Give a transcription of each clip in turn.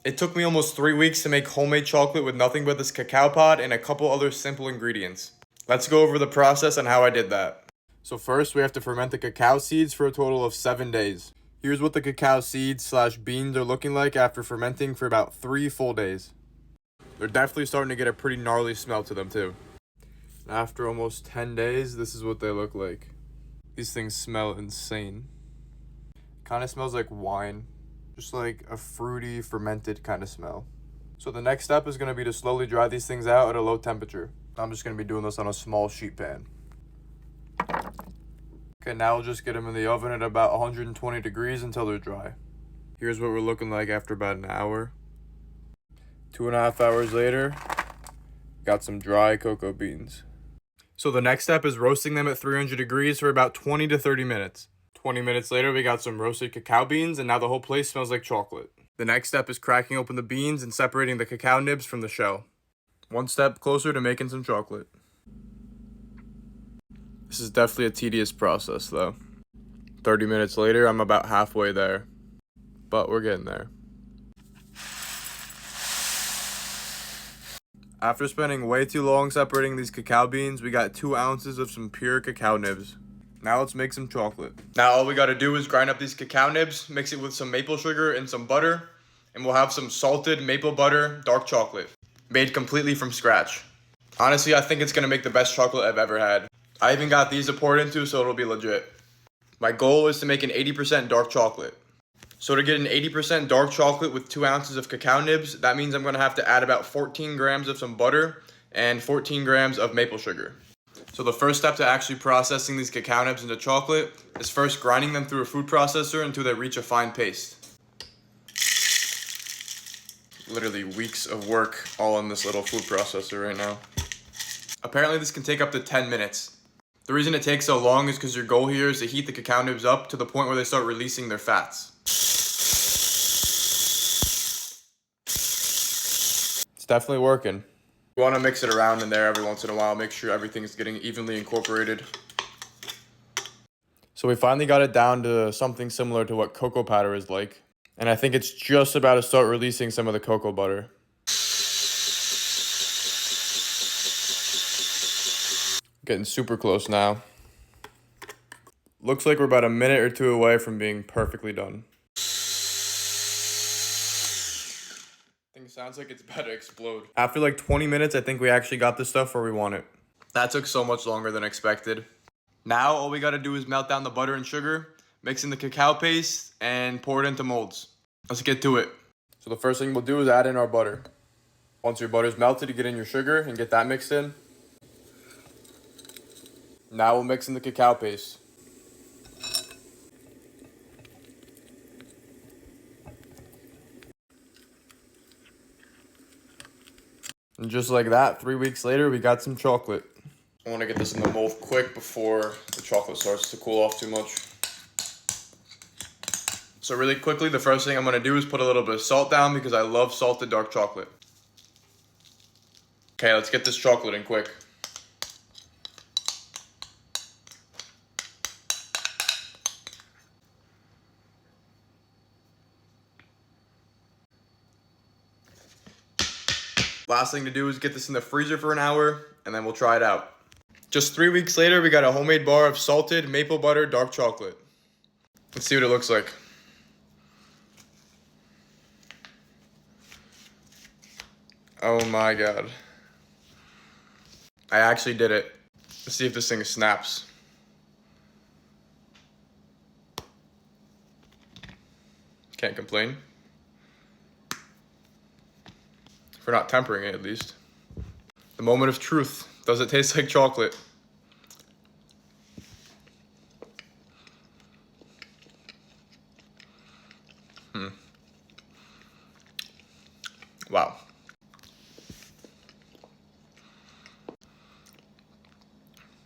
It took me almost 3 weeks to make homemade chocolate with nothing but this cacao pod and a couple other simple ingredients. Let's go over the process and how I did that. So first, we have to ferment the cacao seeds for a total of 7 days. Here's what the cacao seeds / beans are looking like after fermenting for about 3 full days. They're definitely starting to get a pretty gnarly smell to them too. After almost 10 days, this is what they look like. These things smell insane. Kind of smells like wine. Just like a fruity, fermented kind of smell. So the next step is going to be to slowly dry these things out at a low temperature. I'm just going to be doing this on a small sheet pan. Okay, now we'll just get them in the oven at about 120 degrees until they're dry. Here's what we're looking like after about an hour. 2.5 hours later, got some dry cocoa beans. So the next step is roasting them at 300 degrees for about 20 to 30 minutes. 20 minutes later, we got some roasted cacao beans, and now the whole place smells like chocolate. The next step is cracking open the beans and separating the cacao nibs from the shell. One step closer to making some chocolate. This is definitely a tedious process though. 30 minutes later, I'm about halfway there. But we're getting there. After spending way too long separating these cacao beans, we got 2 ounces of some pure cacao nibs. Now let's make some chocolate. Now all we gotta do is grind up these cacao nibs, mix it with some maple sugar and some butter, and we'll have some salted maple butter dark chocolate, made completely from scratch. Honestly, I think it's gonna make the best chocolate I've ever had. I even got these to pour it into, so it'll be legit. My goal is to make an 80% dark chocolate. So to get an 80% dark chocolate with 2 ounces of cacao nibs, that means I'm gonna have to add about 14 grams of some butter and 14 grams of maple sugar. So the first step to actually processing these cacao nibs into chocolate is first grinding them through a food processor until they reach a fine paste. Literally weeks of work all in this little food processor right now. Apparently this can take up to 10 minutes. The reason it takes so long is because your goal here is to heat the cacao nibs up to the point where they start releasing their fats. It's definitely working. You want to mix it around in there every once in a while, make sure everything is getting evenly incorporated. So we finally got it down to something similar to what cocoa powder is like. And I think it's just about to start releasing some of the cocoa butter. Getting super close now. Looks like we're about a minute or 2 away from being perfectly done. I think it sounds like it's about to explode. After like 20 minutes, I think we actually got this stuff where we want it. That took so much longer than expected. Now all we gotta do is melt down the butter and sugar, mix in the cacao paste, and pour it into molds. Let's get to it. So the first thing we'll do is add in our butter. Once your butter's melted, you get in your sugar and get that mixed in. Now we'll mix in the cacao paste. And just like that, 3 weeks later, we got some chocolate. I want to get this in the mold quick before the chocolate starts to cool off too much. So really quickly, the first thing I'm going to do is put a little bit of salt down because I love salted dark chocolate. Okay, let's get this chocolate in quick. Last thing to do is get this in the freezer for an hour, and then we'll try it out. Just 3 weeks later, we got a homemade bar of salted maple butter dark chocolate. Let's see what it looks like. Oh my god. I actually did it. Let's see if this thing snaps. Can't complain. For not tempering it, at least. The moment of truth. Does it taste like chocolate? Wow.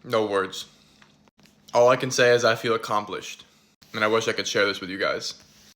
No words. All I can say is I feel accomplished. And I wish I could share this with you guys.